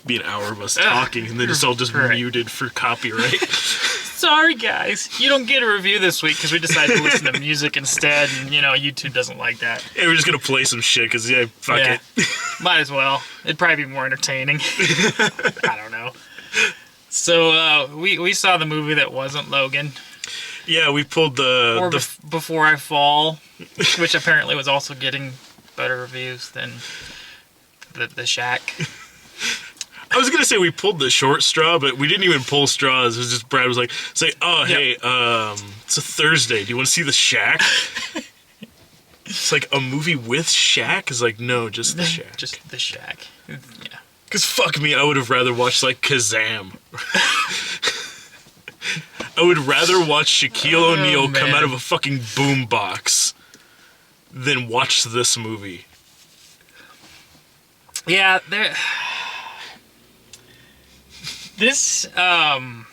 be an hour of us talking, and then it's all just muted for copyright. Sorry, guys. You don't get a review this week because we decided to listen to music instead, and, YouTube doesn't like that. Yeah, we're just going to play some shit because, fuck it. Might as well. It'd probably be more entertaining. I don't know. So, we saw the movie that wasn't Logan. Yeah, we pulled Before I Fall, which apparently was also getting better reviews than the Shack. I was going to say we pulled the short straw, but we didn't even pull straws. It was just Brad was like, hey, it's a Thursday. Do you want to see The Shack? It's like a movie with Shaq? It's like, no, just The Shack. Just The Shack. Yeah. Because fuck me, I would have rather watched like Kazam. I would rather watch Shaquille O'Neal come out of a fucking boombox than watch this movie. Yeah, this, I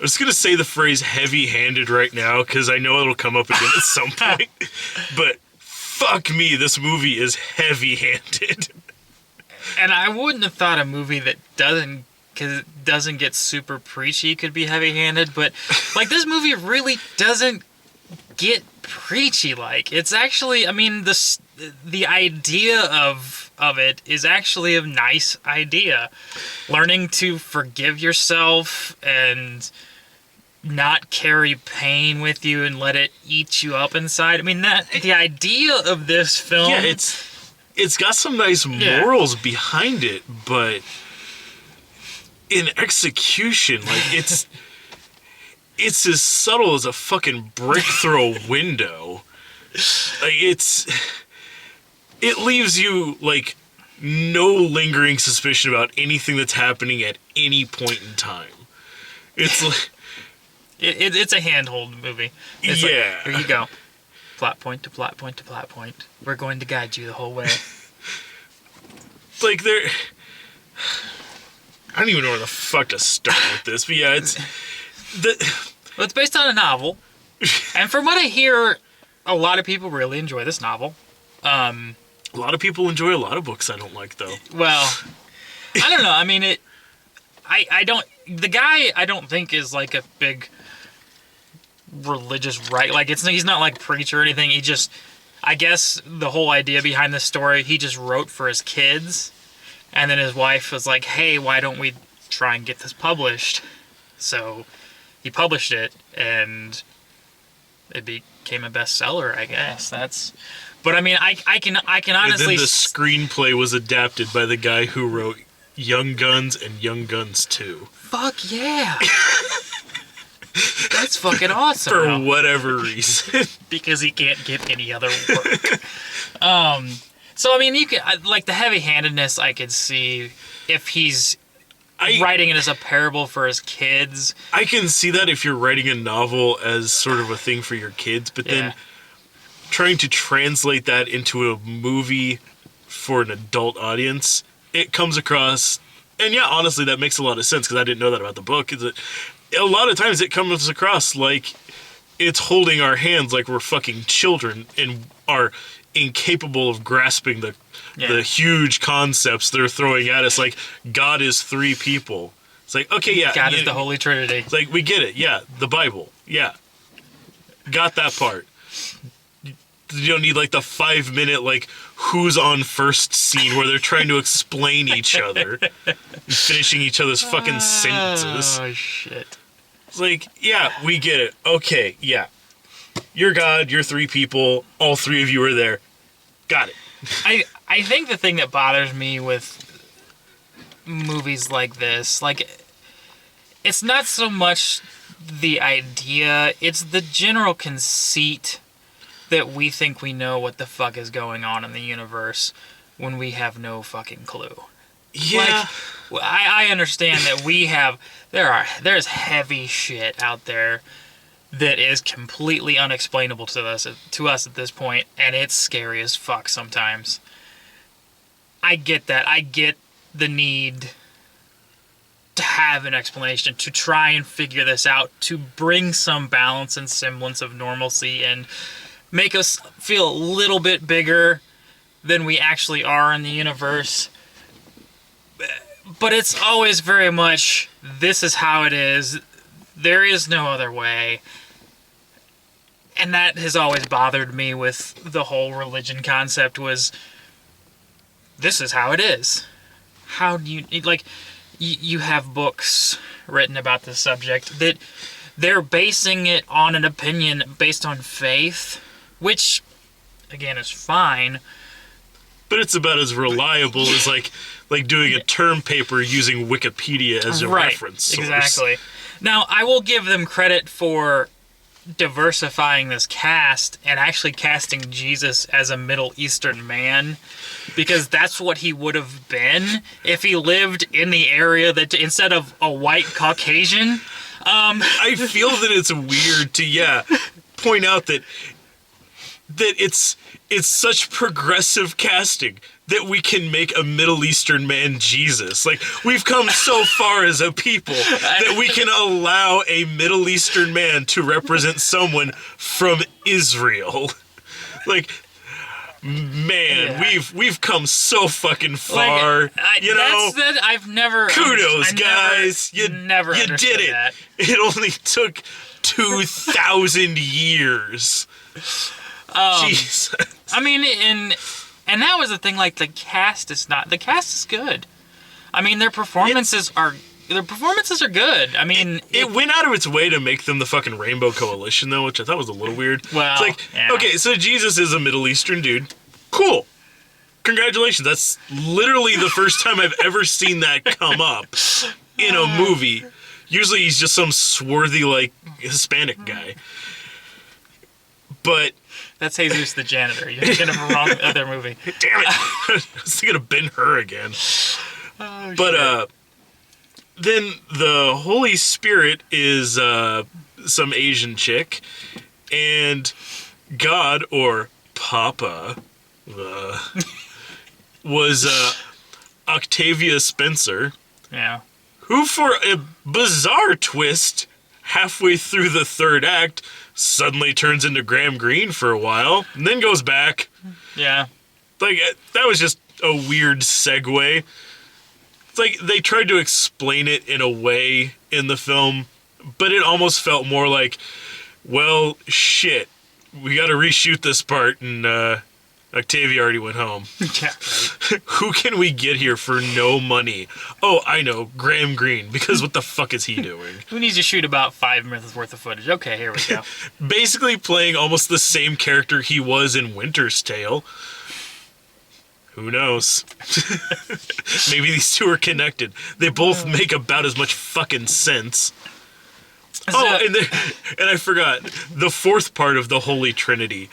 was going to say the phrase heavy-handed right now, because I know it'll come up again at some point. But fuck me, this movie is heavy-handed. And I wouldn't have thought a movie that doesn't get super preachy could be heavy-handed, but, like, this movie really doesn't get preachy, like. It's actually, I mean, the idea of it is actually a nice idea. Learning to forgive yourself and not carry pain with you and let it eat you up inside. I mean, the idea of this film... Yeah, it's got some nice morals behind it, but in execution, like, it's as subtle as a fucking brick through a window. Like, it leaves you, like, no lingering suspicion about anything that's happening at any point in time. It's like... It's a handhold movie. It's like, here you go. Plot point to plot point to plot point. We're going to guide you the whole way. Like, I don't even know where the fuck to start with this, but yeah, it's based on a novel. And from what I hear, a lot of people really enjoy this novel. A lot of people enjoy a lot of books I don't like, though. Well, I don't know. I mean, the guy I don't think is like a big religious like he's not like preacher or anything. He just, I guess the whole idea behind the story, he just wrote for his kids, and then his wife was like, hey, why don't we try and get this published? So he published it, and it became a bestseller, I guess. But I mean, I can honestly... And then the screenplay was adapted by the guy who wrote Young Guns and Young Guns 2. Fuck yeah! That's fucking awesome. For whatever reason. Because he can't get any other work. So, I mean, you can, like, the heavy-handedness I could see if he's writing it as a parable for his kids. I can see that if you're writing a novel as sort of a thing for your kids, but then trying to translate that into a movie for an adult audience, it comes across... And yeah, honestly, that makes a lot of sense, because I didn't know that about the book. Is that a lot of times it comes across like it's holding our hands like we're fucking children and are incapable of grasping the huge concepts they're throwing at us. Like, God is three people. It's like, okay, yeah. God is the Holy Trinity. It's like, we get it. Yeah, the Bible. Yeah. Got that part. You don't need, like, the 5-minute, like, who's on first scene where they're trying to explain each other and finishing each other's fucking sentences. Oh, shit. It's like, yeah, we get it. Okay, yeah. You're God, you're three people, all three of you are there. Got it. I think the thing that bothers me with movies like this, like, it's not so much the idea, it's the general conceit that we think we know what the fuck is going on in the universe when we have no fucking clue. Yeah. Like, I understand that there's heavy shit out there that is completely unexplainable to us at this point, and it's scary as fuck sometimes. I get that. I get the need to have an explanation, to try and figure this out, to bring some balance and semblance of normalcy and make us feel a little bit bigger than we actually are in the universe. But it's always very much, this is how it is. There is no other way. And that has always bothered me with the whole religion concept was, this is how it is. How do you, like, you have books written about this subject that they're basing it on an opinion based on faith, which, again, is fine. But it's about as reliable as, like doing a term paper using Wikipedia as a reference source. Exactly. Now, I will give them credit for diversifying this cast and actually casting Jesus as a Middle Eastern man, because that's what he would have been if he lived in the area that instead of a white Caucasian. I feel that it's weird to point out that it's such progressive casting that we can make a Middle Eastern man Jesus. Like, we've come so far as a people that we can allow a Middle Eastern man to represent someone from Israel. Like, man, we've come so fucking far. I've never. Kudos, guys! You understood did it. That. It only took 2,000 years. Jesus. I mean, and that was the thing. Like, the cast is good. I mean, their performances are good. I mean, it went out of its way to make them the fucking Rainbow Coalition, though, which I thought was a little weird. Well, it's like, okay, so Jesus is a Middle Eastern dude. Cool. Congratulations. That's literally the first time I've ever seen that come up in a movie. Usually he's just some swarthy, like, Hispanic guy. But that's Jesus the janitor. You're thinking of a wrong other movie. Damn it. I was thinking of Ben-Hur again. Oh, but then the Holy Spirit is some Asian chick, and God, or Papa, was Octavia Spencer. Yeah. Who, for a bizarre twist, halfway through the third act, suddenly turns into Graham Greene for a while, and then goes back. Yeah. Like, that was just a weird segue. It's like, they tried to explain it in a way in the film, but it almost felt more like, well, shit, we gotta reshoot this part, and Octavia already went home. Yeah, right. Who can we get here for no money? Oh, I know, Graham Greene, because what the fuck is he doing? Who needs to shoot about 5 minutes worth of footage? Okay, here we go. Basically playing almost the same character he was in Winter's Tale. Who knows? Maybe these two are connected. They both make about as much fucking sense. And I forgot, the fourth part of the Holy Trinity,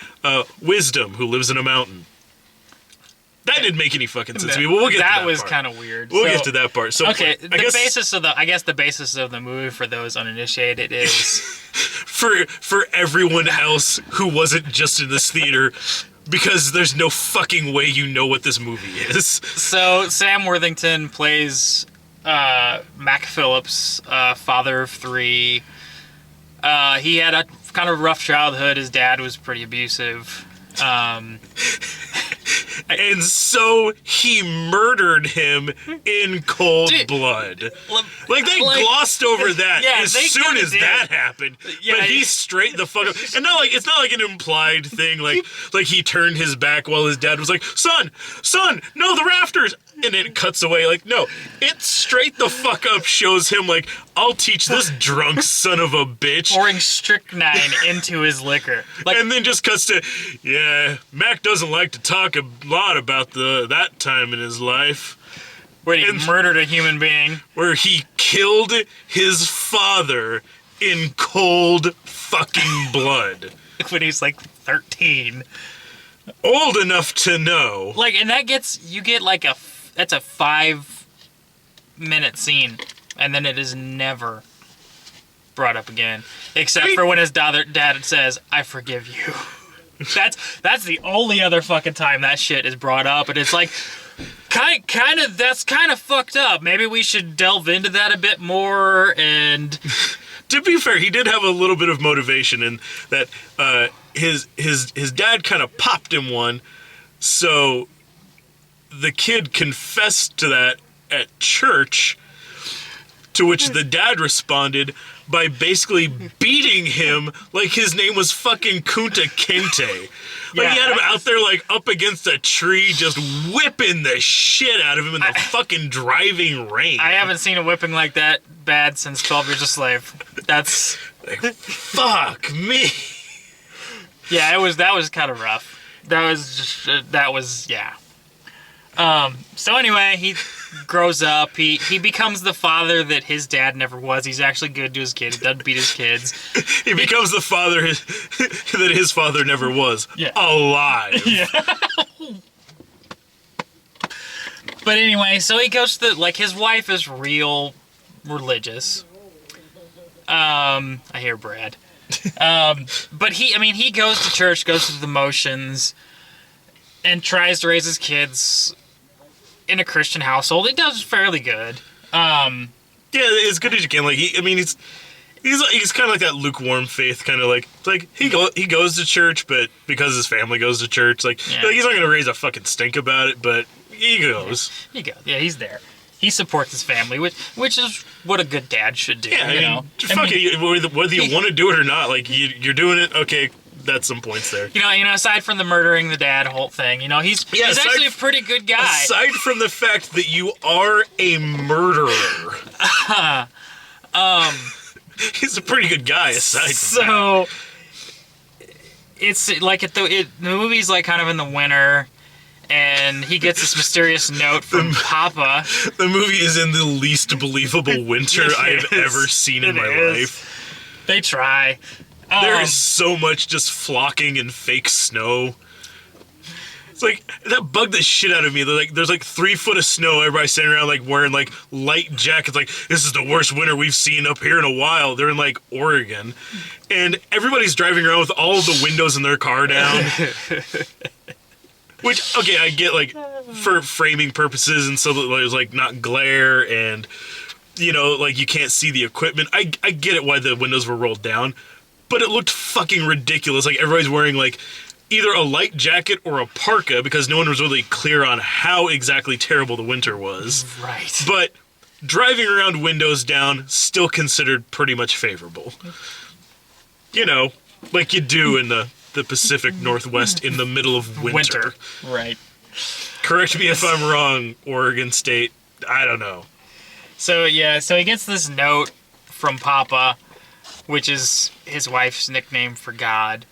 Wisdom, who lives in a mountain. That didn't make any fucking sense to me. We'll get to that part. That was kind of weird. We'll get to that part. So, okay, the basis of the movie for those uninitiated is for everyone else who wasn't just in this theater, because there's no fucking way you know what this movie is. So Sam Worthington plays Mac Phillips, father of 3. He had a kind of rough childhood. His dad was pretty abusive. And so he murdered him in cold blood. Like, they glossed over that as soon as that happened. Yeah, but he straight the fuck up. And it's not like an implied thing, like he turned his back while his dad was like, son, no, the rafters. And it cuts away, like, no. It straight the fuck up shows him, like, I'll teach this drunk son of a bitch. Pouring strychnine into his liquor. Like, and then just cuts to, Mac doesn't like to talk a lot about that time in his life. Where he murdered a human being. Where he killed his father in cold fucking blood. When he's like 13. Old enough to know. Like, and you get like that's a 5-minute scene, and then it is never brought up again, except for when his dad says, "I forgive you." That's the only other fucking time that shit is brought up, and it's like, that's kind of fucked up. Maybe we should delve into that a bit more. And to be fair, he did have a little bit of motivation in that his dad kind of popped him one, so the kid confessed to that at church, to which the dad responded by basically beating him like his name was fucking Kunta Kinte. Like, he had him out there, like, up against a tree, just whipping the shit out of him in the fucking driving rain. I haven't seen a whipping like that bad since 12 Years a Slave. That's... Like, fuck me. Yeah, that was kind of rough. Yeah. So anyway, he grows up. He becomes the father that his dad never was. He's actually good to his kids. He doesn't beat his kids. He becomes the father that his father never was. Yeah. Alive. Yeah. But anyway, so he goes to his wife is real religious. I hear Brad. But he goes to church, goes through the motions, and tries to raise his kids in a Christian household. He does fairly good. Yeah, as good as you can. Like, he's kind of like that lukewarm faith, kind of like he goes to church, but because his family goes to church, he's not gonna raise a fucking stink about it, but he goes. Yeah, he goes. Yeah, he's there. He supports his family, which is what a good dad should do. Yeah, whether you want to do it or not, like you're doing it. Okay, that's some points there. Aside from the murdering the dad whole thing, he's actually a pretty good guy. Aside from the fact that you are a murderer, he's a pretty good guy. Aside from that. It's like the movie's like kind of in the winter. And he gets this mysterious note from Papa. The movie is in the least believable winter I've ever seen in my life. They try. There is so much just flocking and fake snow. It's like, that bugged the shit out of me. There's 3 foot of snow, everybody's standing around wearing light jackets, this is the worst winter we've seen up here in a while. They're in Oregon. And everybody's driving around with all of the windows in their car down. Which, okay, I get, for framing purposes and so that there's, not glare and, you can't see the equipment. I get it why the windows were rolled down, but it looked fucking ridiculous. Everybody's wearing, either a light jacket or a parka because no one was really clear on how exactly terrible the winter was. Right. But driving around windows down, still considered pretty much favorable. Like you do in the Pacific Northwest in the middle of winter. Right. Correct me if I'm wrong, Oregon State. I don't know. So he gets this note from Papa, which is his wife's nickname for God,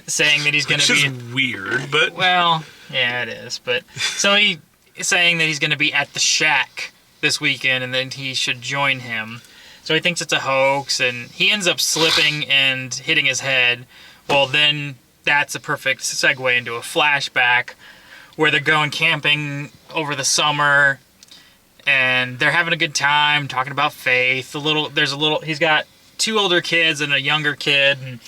saying that he's going to be... Which is weird, but... Well, yeah, it is. But so he's saying that he's going to be at the shack this weekend and then he should join him. So he thinks it's a hoax and he ends up slipping and hitting his head. Well, then that's a perfect segue into a flashback where they're going camping over the summer and they're having a good time talking about faith. He's got 2 older kids and a younger kid, and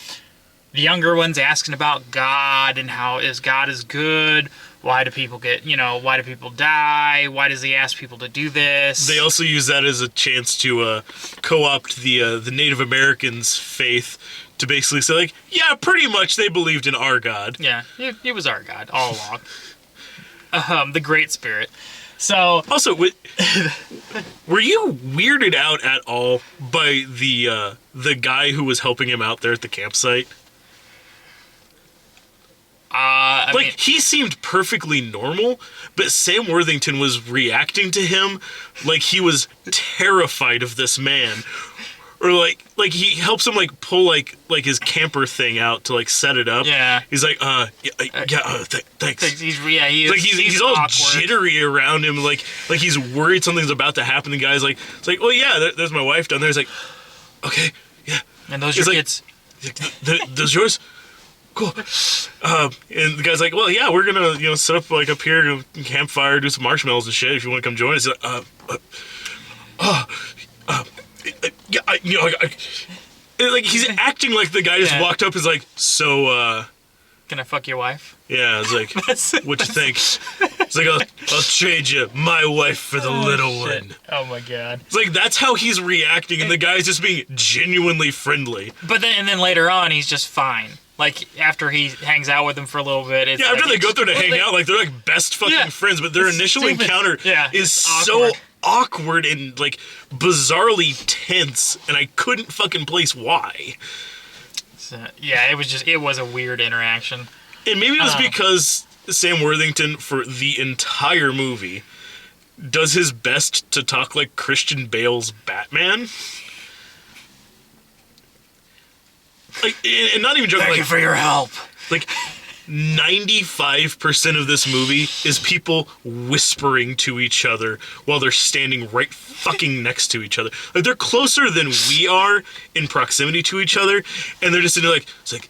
the younger one's asking about God and how God is good. Why do people why do people die? Why does he ask people to do this? They also use that as a chance to co-opt the Native Americans' faith to basically say, yeah, pretty much they believed in our God. Yeah, he was our God all along. The Great Spirit. So... Also, were you weirded out at all by the guy who was helping him out there at the campsite? I mean, he seemed perfectly normal, but Sam Worthington was reacting to him like he was terrified of this man. Or like he helps him pull his camper thing out to set it up. Yeah. He's like, thanks. He's all awkward. jittery around him, like he's worried something's about to happen. The guy's it's well, yeah, there's my wife down there. He's like, okay, yeah. And those are your kids. Those yours? Cool. And the guy's like, well, yeah, we're gonna set up up here, campfire, do some marshmallows and shit. If you want to come join us. He's acting like the guy just walked up and is like, so, can I fuck your wife? Yeah, I was like, what you think? It's like, I'll trade you my wife for the little one. Oh my god. It's that's how he's reacting, and the guy's just being genuinely friendly. But then later on, he's just fine. After he hangs out with him for a little bit. After they go through to hang out, they're best fucking friends, but their initial encounter is so awkward and, like, bizarrely tense, and I couldn't fucking place why. So, yeah, it was a weird interaction. And maybe it was because Sam Worthington, for the entire movie, does his best to talk like Christian Bale's Batman. Like, and not even joking. Thank you for your help. Like, 95% of this movie is people whispering to each other while they're standing right fucking next to each other. Like, they're closer than we are in proximity to each other, and they're just sitting there like, it's like,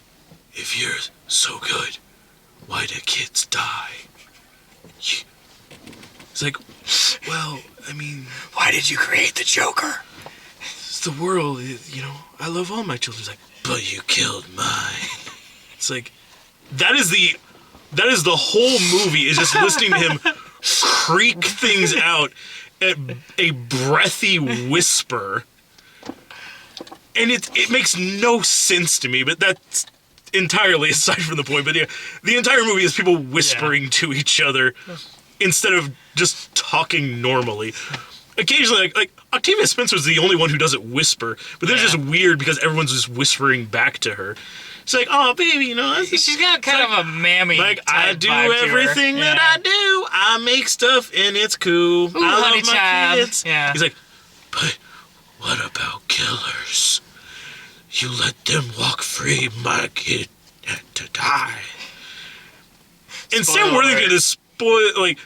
if you're so good, why do kids die? It's like, well, I mean... Why did you create the Joker? It's the world, you know, I love all my children. It's like, but you killed mine. It's like, that is the whole movie, is just listening to him creak things out at a breathy whisper. And it makes no sense to me, but that's entirely aside from the point. But yeah, the entire movie is people whispering to each other instead of just talking normally. Occasionally, like Octavia Spencer's the only one who doesn't whisper, but they're just weird because everyone's just whispering back to her. It's like, oh, baby, you know. She's got kind of a mammy. Like, I do everything that I do. I make stuff, and it's cool. Ooh, I honey love my child. kids. Yeah. He's like, but what about killers? You let them walk free, my kid had to die. And Sam Worthington is Sam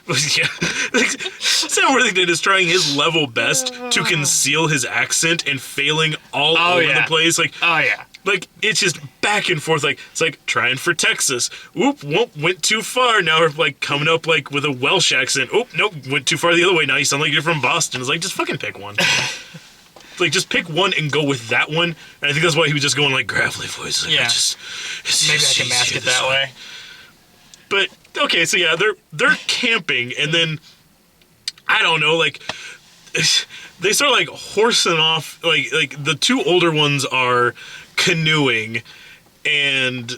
Worthington is trying his level best to conceal his accent and failing all over the place. Like, like, it's just back and forth. Like, it's like trying for Texas. Oop, went too far. Now we're like coming up like with a Welsh accent. Oop, nope, went too far the other way. Now you sound like you're from Boston. It's like, just fucking pick one. Like, just pick one and go with that one. And I think that's why he was just going like gravelly voice. Like, maybe I can mask it that way. But okay, so yeah, they're camping, and then I don't know, like they start like horsing off. Like the two older ones are canoeing, and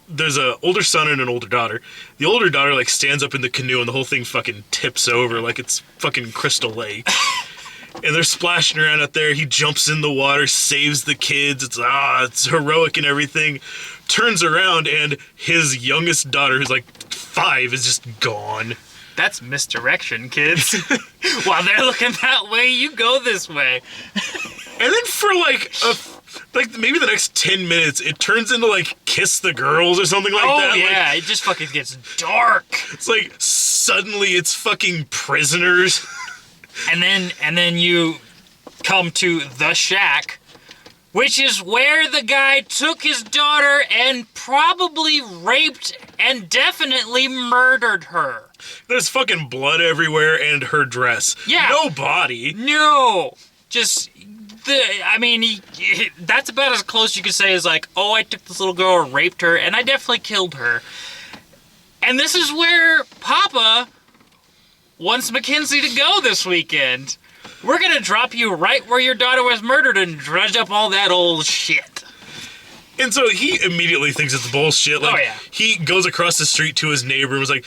there's a older son and an older daughter. The older daughter like stands up in the canoe, and the whole thing fucking tips over like it's fucking Crystal Lake. And they're splashing around out there. He jumps in the water, saves the kids. It's heroic and everything. Turns around, and his youngest daughter, who's like 5, is just gone. That's misdirection, kids. While they're looking that way, you go this way. And then for like maybe the next 10 minutes, it turns into like Kiss the Girls or something like that. Oh yeah, like, it just fucking gets dark. It's like suddenly it's fucking Prisoners. And then you come to the shack, which is where the guy took his daughter and probably raped and definitely murdered her. There's fucking blood everywhere and her dress. Yeah. No body. No. Just, that's about as close you could say as like, oh, I took this little girl and raped her, and I definitely killed her. And this is where Papa wants Mackenzie to go this weekend. We're gonna drop you right where your daughter was murdered and dredge up all that old shit. And so he immediately thinks it's bullshit. Like, he goes across the street to his neighbor and was like,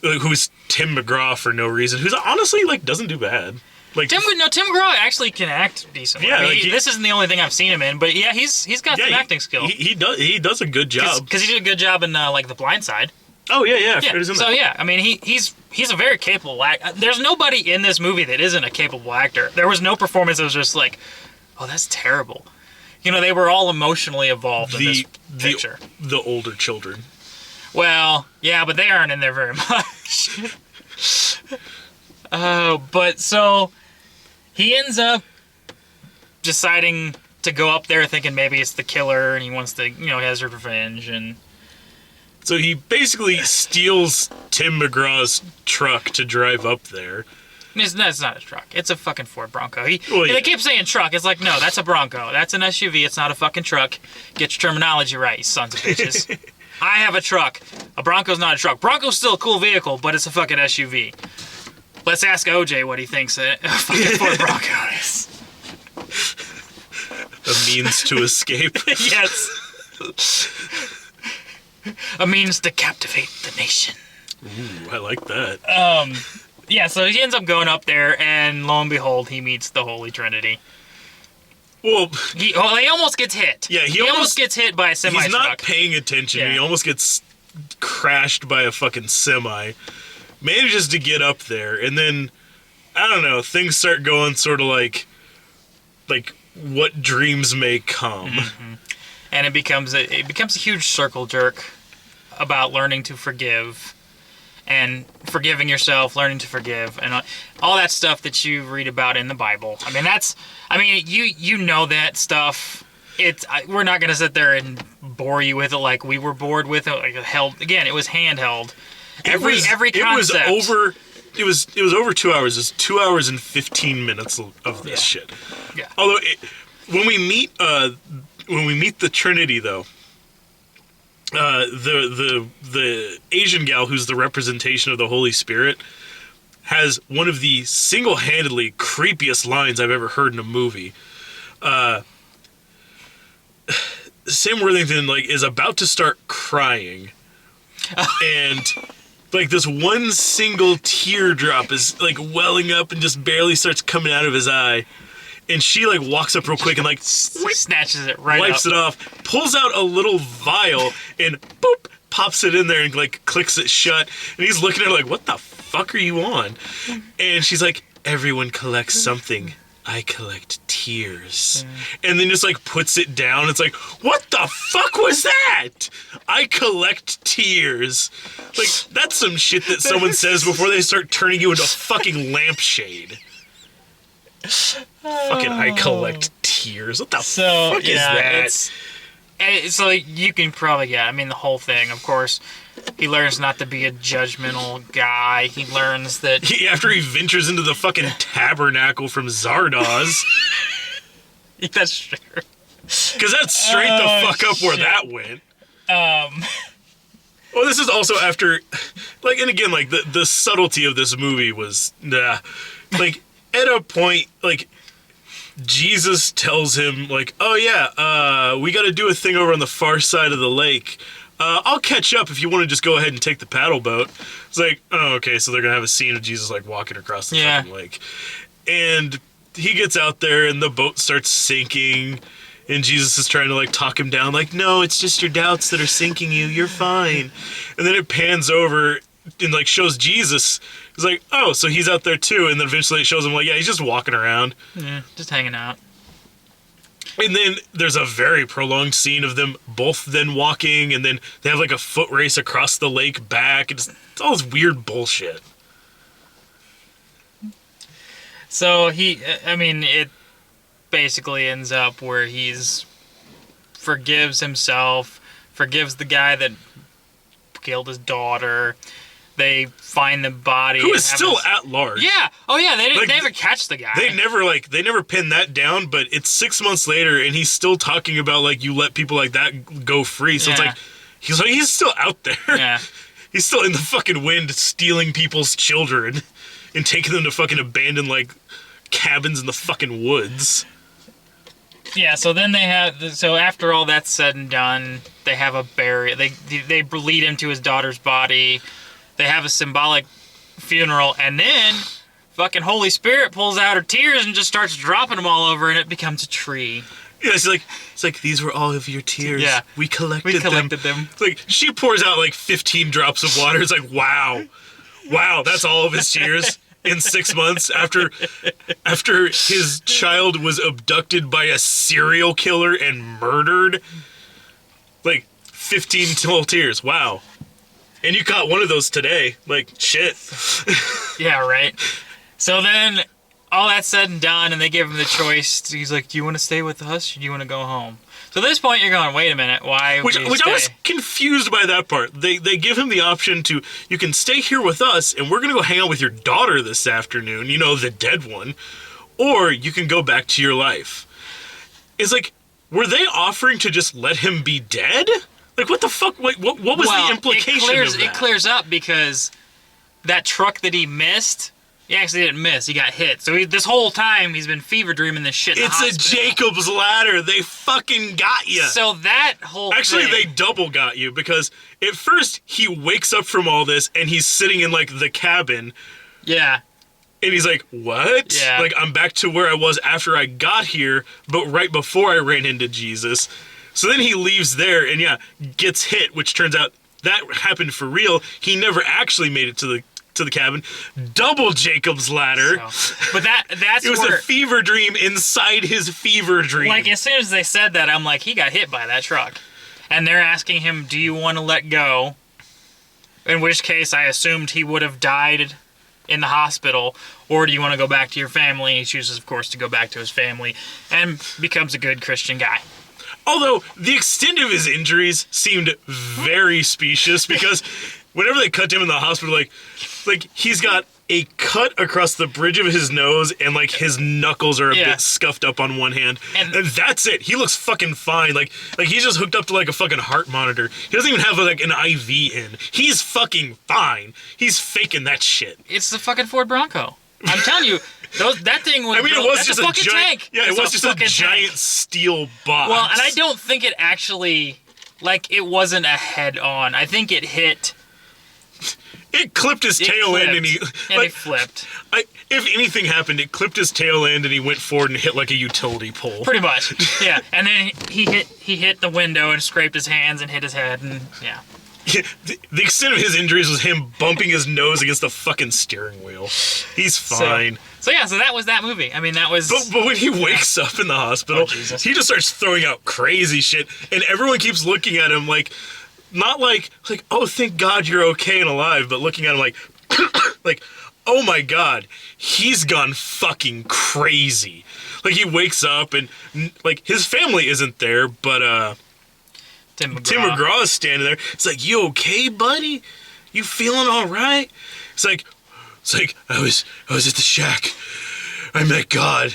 who's Tim McGraw for no reason, who's honestly like doesn't do bad. Like Tim McGraw actually can act decently. Yeah, I mean, like this isn't the only thing I've seen him in, but yeah, he's got some acting skill. He does a good job. Because he did a good job in like The Blind Side. Oh yeah. So yeah, I mean he's a very capable actor. There's nobody in this movie that isn't a capable actor. There was no performance that was just like, oh, that's terrible. You know, they were all emotionally involved in this picture. The older children. Well, yeah, but they aren't in there very much. But so he ends up deciding to go up there thinking maybe it's the killer and he wants to, he has revenge. And so he basically steals Tim McGraw's truck to drive up there. It's not a truck. It's a fucking Ford Bronco. They keep saying truck. It's like, no, that's a Bronco. That's an SUV. It's not a fucking truck. Get your terminology right, you sons of bitches. I have a truck. A Bronco's not a truck. Bronco's still a cool vehicle, but it's a fucking SUV. Let's ask OJ what he thinks a fucking Ford Bronco is. A means to escape. Yes. A means to captivate the nation. Ooh, I like that. yeah, so he ends up going up there, and lo and behold, he meets the Holy Trinity. Well, he almost gets hit. Yeah, he almost gets hit by a semi truck. He's not paying attention. Yeah. He almost gets crashed by a fucking semi. Manages to get up there, and then I don't know. Things start going sort of like what dreams may come. Mm-hmm. And it becomes a huge circle jerk about learning to forgive and forgiving yourself, learning to forgive, and all that stuff that you read about in the Bible. I mean, you know that stuff. We're not gonna sit there and bore you with it like we were bored with it. Like it was handheld. Every concept. It was over 2 hours. It's 2 hours and 15 minutes of this shit. Yeah. Although when we meet the Trinity though. The Asian gal who's the representation of the Holy Spirit has one of the single-handedly creepiest lines I've ever heard in a movie. Sam Worthington is about to start crying, and this one single teardrop is welling up and just barely starts coming out of his eye. And she walks up real quick and snatches it right wipes up. it off, pulls out a little vial and boop, pops it in there and clicks it shut. And he's looking at her what the fuck are you on? And she's like, everyone collects something. I collect tears. And then just puts it down. It's what the fuck was that? I collect tears. That's some shit that someone says before they start turning you into a fucking lampshade. Fucking I collect tears. What the fuck is that? So you can probably the whole thing, of course. He learns not to be a judgmental guy. He learns that after he ventures into the fucking tabernacle from Zardoz. That's true. Because that's straight the fuck up where that went. Well, this is also after, and again, the subtlety of this movie was, at a point, Jesus tells him, oh yeah, we gotta do a thing over on the far side of the lake. I'll catch up if you want to just go ahead and take the paddle boat. It's oh, okay, so they're gonna have a scene of Jesus, walking across the fucking lake. And he gets out there, and the boat starts sinking, and Jesus is trying to, talk him down, no, it's just your doubts that are sinking you, you're fine. And then it pans over and, shows Jesus. It's oh, so he's out there too, and then eventually it shows him, yeah, he's just walking around. Yeah, just hanging out. And then there's a very prolonged scene of them both then walking, and then they have, a foot race across the lake back. It's all this weird bullshit. So it basically ends up where he's forgives himself, forgives the guy that killed his daughter. They find the body. Who is still at large. Yeah. Oh, yeah. They didn't never catch the guy. They never pinned that down, but it's 6 months later, and he's still talking about, you let people like that go free. So it's he's still out there. Yeah. He's still in the fucking wind stealing people's children and taking them to fucking abandoned, cabins in the fucking woods. Yeah, so then after all that's said and done, they have a burial. They lead him to his daughter's body. They have a symbolic funeral, and then fucking Holy Spirit pulls out her tears and just starts dropping them all over, and it becomes a tree. Yeah, it's these were all of your tears. Yeah. We collected them. It's she pours out 15 drops of water. It's wow. Wow, that's all of his tears in 6 months after his child was abducted by a serial killer and murdered. 15 total tears. Wow. And you caught one of those today. Shit. Yeah, right. So then, all that's said and done, and they give him the choice. He's like, do you want to stay with us, or do you want to go home? So at this point, you're going, wait a minute, why would you stay? I was confused by that part. They give him the option to, you can stay here with us, and we're going to go hang out with your daughter this afternoon, the dead one, or you can go back to your life. It's were they offering to just let him be dead? What the fuck? What was the implication of that? It clears up because that truck that he missed, he actually didn't miss. He got hit. So this whole time, he's been fever dreaming this shit in the hospital. It's a Jacob's ladder. They fucking got you. So that whole Actually, thing... they double got you because at first, he wakes up from all this and he's sitting in, the cabin Yeah. And he's like, what? Yeah. Like, I'm back to where I was after I got here, but right before I ran into Jesus. So then he leaves there and, gets hit, which turns out that happened for real. He never actually made it to the cabin. Double Jacob's ladder. But that's it was where, a fever dream inside his fever dream. like, as soon as they said that, I'm like, he got hit by that truck. And they're asking him, do you want to let go? In which case, I assumed he would have died in the hospital. Or do you want to go back to your family? He chooses, of course, to go back to his family and becomes a good Christian guy. Although, the extent of his injuries seemed very specious, because whenever they cut him in the hospital, like he's got a cut across the bridge of his nose, and, like, his knuckles are a bit scuffed up on one hand. And that's it. He looks fucking fine. Like he's just hooked up to, like, a fucking heart monitor. He doesn't even have, like, an IV in. He's fucking fine. He's faking that shit. It's the fucking Ford Bronco. I'm telling you, that thing was. I mean, it was just a fucking giant tank. Yeah, it was just a giant steel box. Well, and I don't think it actually, like, it wasn't a head-on. I think it hit. It clipped his tail end, and he flipped. If anything happened, it clipped his tail end, and he went forward and hit like a utility pole. Pretty much, yeah. And then he hit the window and scraped his hands and hit his head, and yeah. The extent of his injuries was him bumping his nose against the fucking steering wheel. He's fine. So that was that movie. I mean, that was. But when he wakes up in the hospital, he just starts throwing out crazy shit, and everyone keeps looking at him like, not like, oh, thank God you're okay and alive, but looking at him like, like, oh my God, he's gone fucking crazy. Like, he wakes up and, like, his family isn't there, but Tim McGraw is standing there. It's like, you okay, buddy? You feeling all right? It's like I was at the shack. I met God.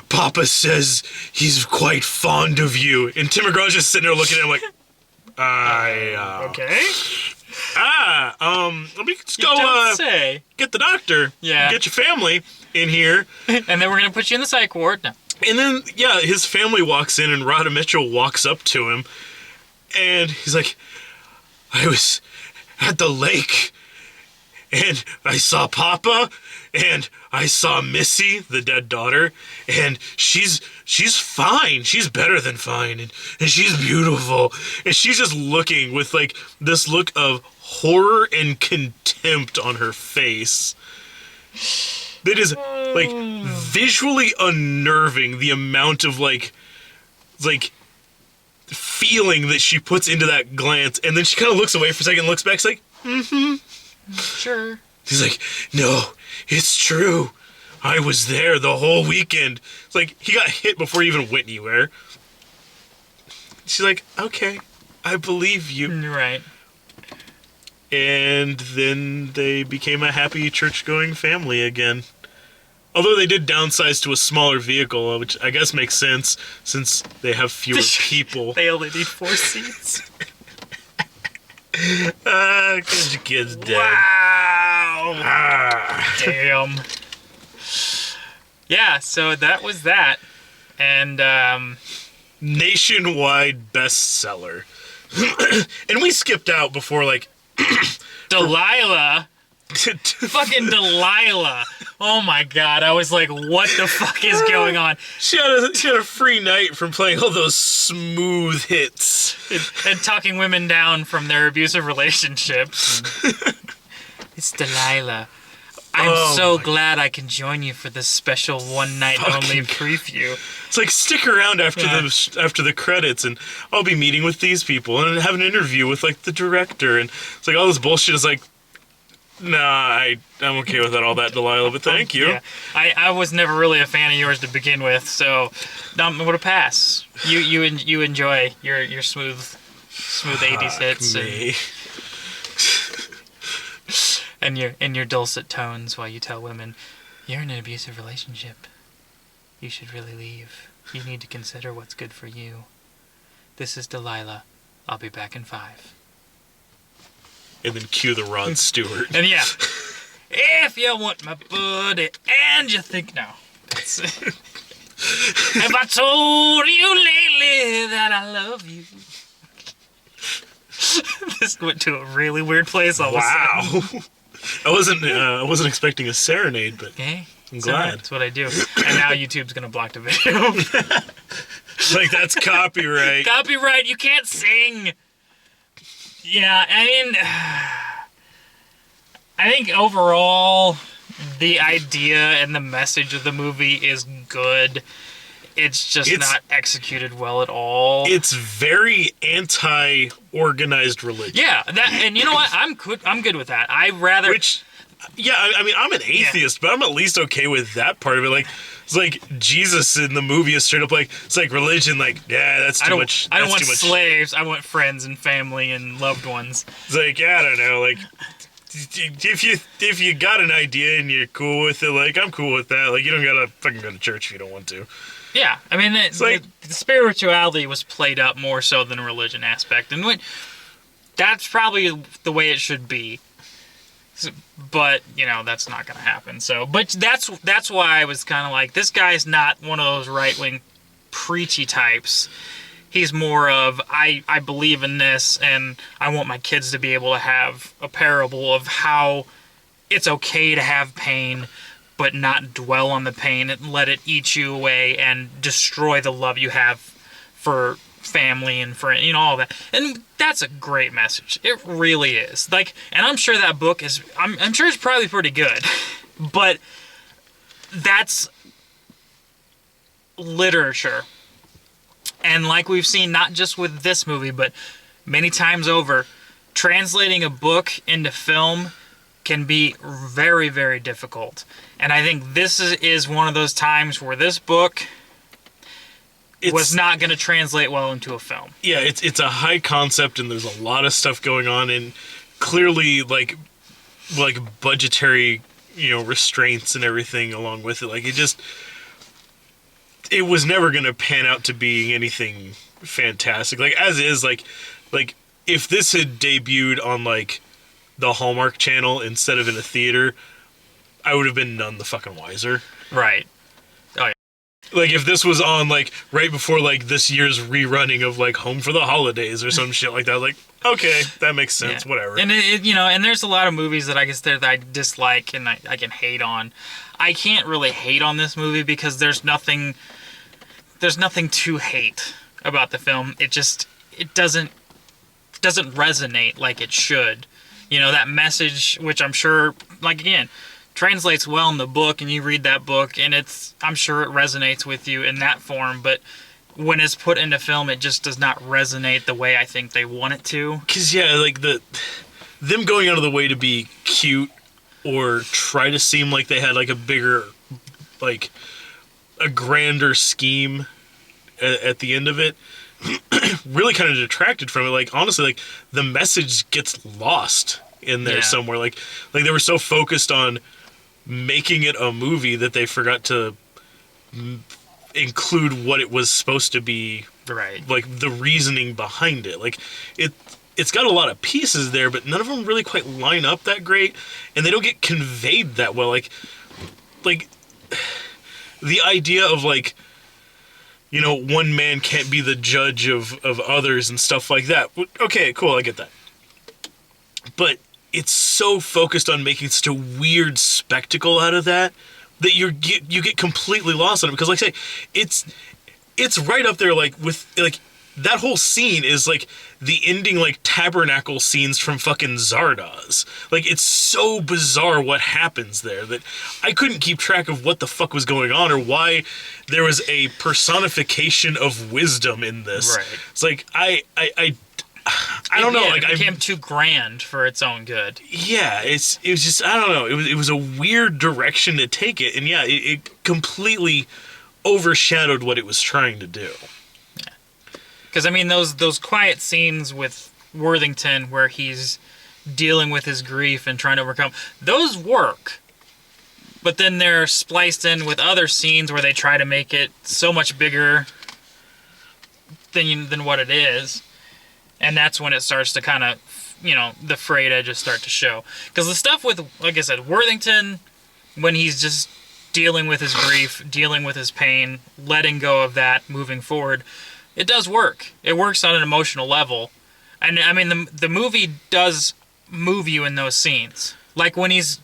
Papa says he's quite fond of you. And Tim McGraw's just sitting there looking at him like, okay. Let me just go get the doctor. Yeah. Get your family in here. And then we're gonna put you in the psych ward. No. And then, his family walks in, and Rhoda Mitchell walks up to him, and he's like, I was at the lake, and I saw Papa, and I saw Missy, the dead daughter, and she's fine. She's better than fine, and she's beautiful. And she's just looking with, like, this look of horror and contempt on her face. That is, like, visually unnerving, the amount of, like feeling that she puts into that glance, and then she kind of looks away for a second and looks back. It's like, sure. He's like, no, it's true. I was there the whole weekend. It's like, he got hit before he even went anywhere. She's like, okay, I believe you. Right. And then they became a happy church-going family again. Although they did downsize to a smaller vehicle, which I guess makes sense since they have fewer people. They only need 4 seats. Because your kid's dead. Wow. Damn. Yeah, so that was that. And, nationwide bestseller. And we skipped out before, like... Delilah. Fucking Delilah. Oh my God. I was like, what the fuck is going on? She had a free night from playing all those smooth hits. And talking women down from their abusive relationships. It's Delilah. I'm so glad I can join you for this special one night only preview. It's like, stick around after the credits, and I'll be meeting with these people and have an interview with, like, the director, and it's like all this bullshit is like, nah, I'm okay with all that, Delilah, but thank you. Yeah. I was never really a fan of yours to begin with, so I'm gonna pass. You enjoy your smooth 80s hits and your dulcet tones while you tell women you're in an abusive relationship. You should really leave. You need to consider what's good for you. This is Delilah. I'll be back in 5. And then cue the Rod Stewart. And yeah, if you want my buddy and you think no. Have I told you lately that I love you? This went to a really weird place all of a sudden. I wasn't expecting a serenade, but Okay. I'm glad. That's what I do. And now YouTube's gonna block the video. Like, that's copyright. Copyright, you can't sing. Yeah, I mean, I think overall, the idea and the message of the movie is good. It's just not executed well at all. It's very anti-organized religion. Yeah, and you know what? I'm good with that. I rather. Yeah, I mean, I'm an atheist, but I'm at least okay with that part of it. Like, it's like Jesus in the movie is straight up like, it's like religion, like, yeah, that's too much. I don't want slaves. I want friends and family and loved ones. It's like, yeah, I don't know, like, if you got an idea and you're cool with it, like, I'm cool with that. Like, you don't gotta fucking go to church if you don't want to. Yeah, I mean, the spirituality was played up more so than the religion aspect, and that's probably the way it should be. But that's not gonna happen. So, but that's why I was kind of like, this guy's not one of those right-wing preachy types. He's more of, I believe in this, and I want my kids to be able to have a parable of how it's okay to have pain, but not dwell on the pain and let it eat you away and destroy the love you have for family and friends, all that. And that's a great message. It really is. Like, and I'm sure that book is, I'm sure it's probably pretty good, but that's literature. And like we've seen, not just with this movie, but many times over, translating a book into film can be very, very difficult. And I think this is one of those times where this book was not going to translate well into a film. Yeah, it's a high concept, and there's a lot of stuff going on, and clearly, like budgetary, restraints and everything along with it. Like, it was never going to pan out to being anything fantastic. Like, as is, like if this had debuted on, like, the Hallmark Channel instead of in a theater, I would have been none the fucking wiser. Right. Oh, yeah. Like, if this was on, like, right before, like, this year's rerunning of, like, Home for the Holidays or some shit like that, like, okay, that makes sense, whatever. And, and there's a lot of movies that I guess that I dislike and I can hate on. I can't really hate on this movie because there's nothing to hate about the film. It doesn't resonate like it should. That message, which I'm sure, like, again, translates well in the book, and you read that book, and I'm sure it resonates with you in that form, but when it's put into film, it just does not resonate the way I think they want it to. Because, yeah, like, them going out of the way to be cute or try to seem like they had, like, a bigger, like, a grander scheme at the end of it, really kind of detracted from it. Like, honestly, like, the message gets lost in there somewhere. Like they were so focused on making it a movie that they forgot to include what it was supposed to be. Right. Like, the reasoning behind it. Like, it's got a lot of pieces there, but none of them really quite line up that great, and they don't get conveyed that well. Like the idea of, like, one man can't be the judge of others and stuff like that. Okay, cool, I get that. But it's so focused on making such a weird spectacle out of that you get completely lost on it. Because, like I say, it's right up there, like, with, like, that whole scene is, like, the ending, like, tabernacle scenes from fucking Zardoz. Like, it's so bizarre what happens there that I couldn't keep track of what the fuck was going on or why there was a personification of wisdom in this. Right. It's like, I don't know. Like, it became too grand for its own good. Yeah, it was just, I don't know. It was a weird direction to take it, and yeah, it completely overshadowed what it was trying to do. Because, I mean, those quiet scenes with Worthington where he's dealing with his grief and trying to overcome, those work. But then they're spliced in with other scenes where they try to make it so much bigger than what it is. And that's when it starts to kind of, the frayed edges start to show. Because the stuff with, like I said, Worthington, when he's just dealing with his grief, dealing with his pain, letting go of that, moving forward, it does work. It works on an emotional level. And, I mean, the movie does move you in those scenes. Like when he's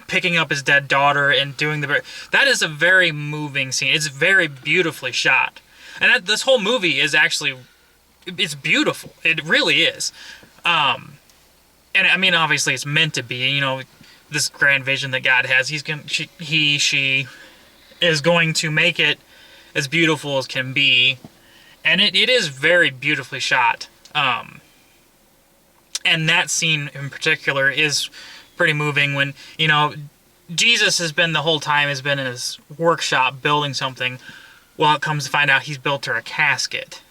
picking up his dead daughter and doing that is a very moving scene. It's very beautifully shot. And this whole movie is actually, it's beautiful. It really is. And I mean, obviously it's meant to be, this grand vision that God has. She is going to make it as beautiful as can be. And it is very beautifully shot. And that scene in particular is pretty moving when, Jesus has been in his workshop building something. Well, it comes to find out he's built her a casket.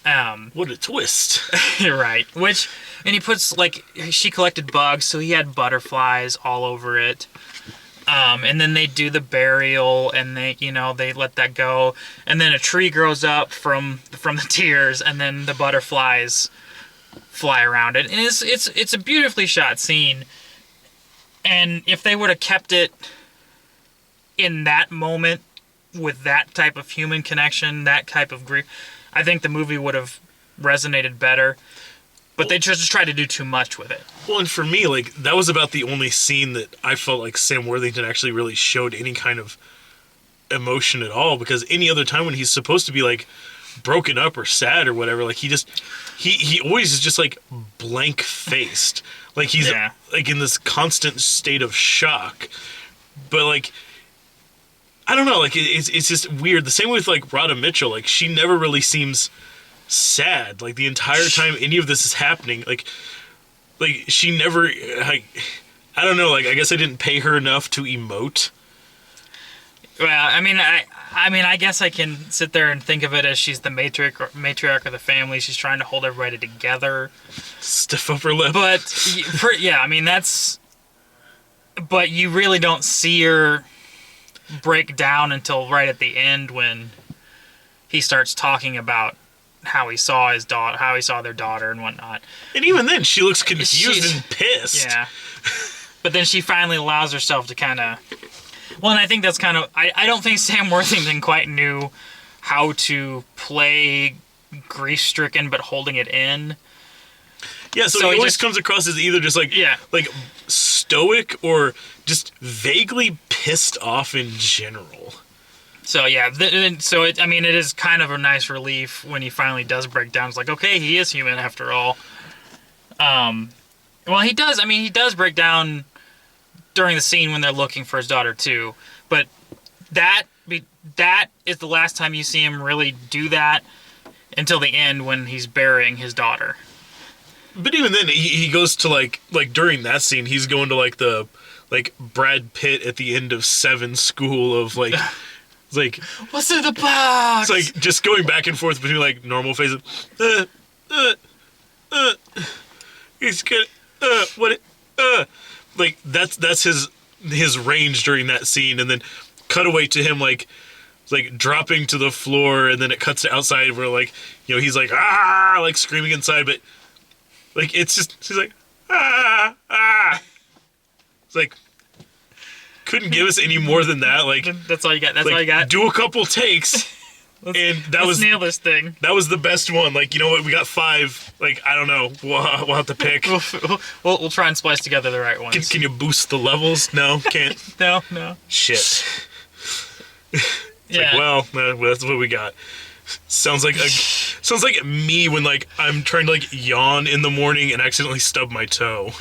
What a twist. Right. And he puts, she collected bugs, so he had butterflies all over it. And then they do the burial, and they let that go. And then a tree grows up from the tears, and then the butterflies fly around it. And it's a beautifully shot scene. And if they would have kept it in that moment with that type of human connection, that type of grief, I think the movie would have resonated better. But they just tried to do too much with it. Well, and for me, that was about the only scene that I felt like Sam Worthington actually really showed any kind of emotion at all. Because any other time when he's supposed to be, broken up or sad or whatever, he always is just, blank-faced. He's, in this constant state of shock. But, I don't know, it's just weird. The same with, Radha Mitchell. She never really seems sad the entire time any of this is happening. She never, I don't know, I guess I didn't pay her enough to emote. Well, I guess I can sit there and think of it as she's the matriarch of the family. She's trying to hold everybody together. Stiff upper lip. But but you really don't see her break down until right at the end when he starts talking about how he saw their daughter and whatnot. And even then, she looks confused and pissed. Yeah. But then she finally allows herself to kind of... Well, and I think that's kind of... I don't think Sam Worthington quite knew how to play grief-stricken but holding it in. Yeah, so he always comes across as either just stoic or just vaguely pissed off in general. So yeah, it is kind of a nice relief when he finally does break down. It's okay, he is human after all. Well, he does break down during the scene when they're looking for his daughter too. But that is the last time you see him really do that until the end when he's burying his daughter. But even then, he goes to during that scene, he's going to the Brad Pitt at the end of Seven school of what's in the box? It's just going back and forth between normal phases. He's good. That's his range during that scene, and then cut away to him dropping to the floor, and then it cuts to outside where he's screaming inside, but it's just he's It's couldn't give us any more than that. That's all you got. That's all you got. Do a couple takes, and let's nail this thing. That was the best one. You know what? We got 5. I don't know. We'll have to pick. We'll try and splice together the right ones. Can you boost the levels? No, can't. No. Shit. It's that's what we got. Sounds like me when I'm trying to yawn in the morning and accidentally stub my toe.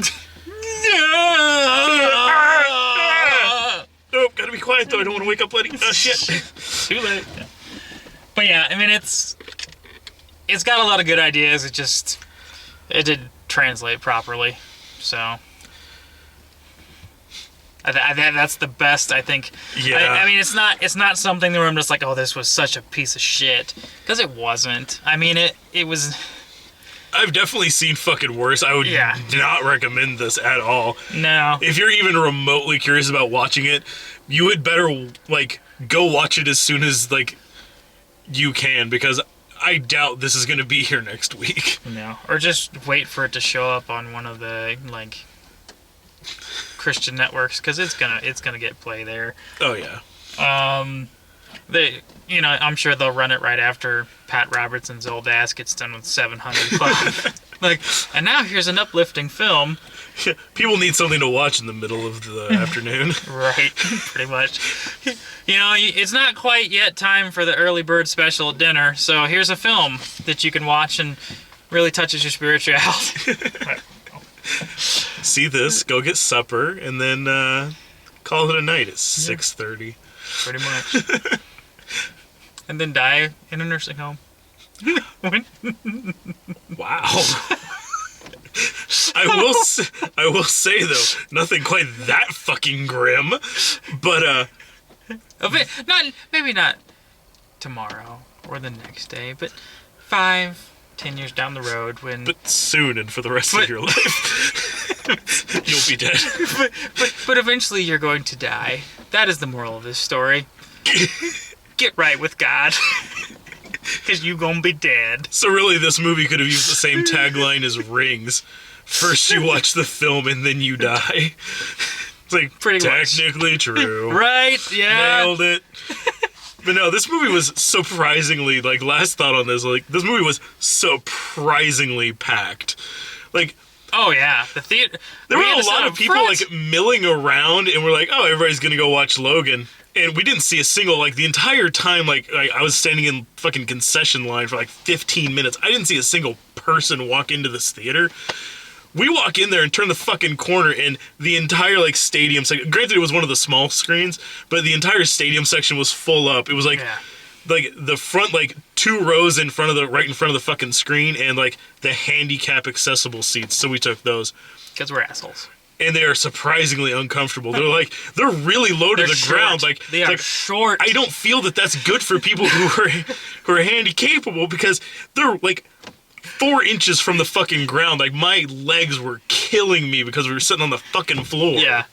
Oh, gotta be quiet though. I don't want to wake up late. Oh shit. Too late. Yeah. But yeah, it's got a lot of good ideas. It didn't translate properly. So that's the best, I think. Yeah. It's not something where I'm just oh, this was such a piece of shit, because it wasn't. It was. I've definitely seen fucking worse. I would not recommend this at all. No. If you're even remotely curious about watching it, you would better go watch it as soon as you can, because I doubt this is going to be here next week. No. Or just wait for it to show up on one of the Christian networks, because it's gonna get play there. Oh yeah. I'm sure they'll run it right after Pat Robertson's old ass gets done with 700 Club. Like, and now here's an uplifting film. People need something to watch in the middle of the afternoon. Right, pretty much. You know, it's not quite yet time for the early bird special at dinner, so here's a film that you can watch and really touches your spirituality. See this, go get supper, and then call it a night at 6:30. Pretty much. And then die in a nursing home. Wow. I will say though, nothing quite that fucking grim, but maybe not tomorrow or the next day, but 5-10 years down the road when. But soon and for the rest of your life, you'll be dead. But eventually you're going to die. That is the moral of this story. Get right with God. Because you gonna be dead. So really, this movie could have used the same tagline as Rings. First you watch the film and then you die. It's like, pretty technically true. Right, yeah. Nailed it. But no, this movie was surprisingly, like, last thought on this, like, this movie was surprisingly packed. Like, oh yeah, the theater. There were a lot of people like milling around, and we're like, oh, everybody's gonna go watch Logan, and we didn't see a single, like, the entire time. Like I was standing in fucking concession line for like 15 minutes. I didn't see a single person walk into this theater. We walk in there and turn the fucking corner, and the entire like stadium section. Granted, it was one of the small screens, but the entire stadium section was full up. It was like. Yeah. Like the front, like 2 rows in front of right in front of the fucking screen, and like the handicap accessible seats. So we took those. Because we're assholes. And they are surprisingly uncomfortable. They're really low to the ground. Like they are short. I don't feel that that's good for people who are handy capable, because they're like 4 inches from the fucking ground. Like my legs were killing me because we were sitting on the fucking floor. Yeah.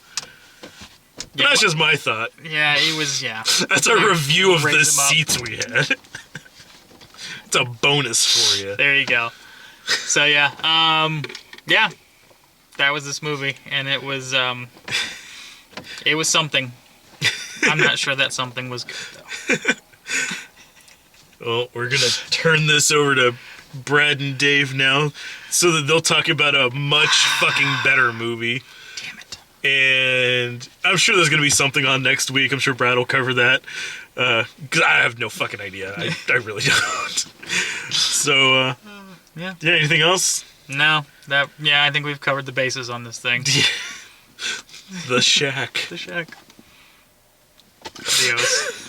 But that's just my thought. Yeah, it was, yeah. That's our review of the seats we had. It's a bonus for you. There you go. So, yeah. Yeah. That was this movie, and it was something. I'm not sure that something was good, though. Well, we're going to turn this over to Brad and Dave now, so that they'll talk about a much fucking better movie. And I'm sure there's going to be something on next week. I'm sure Brad will cover that. Because I have no fucking idea. I really don't. So, yeah. Anything else? No. I think we've covered the bases on this thing. The Shack. The Shack. Adios.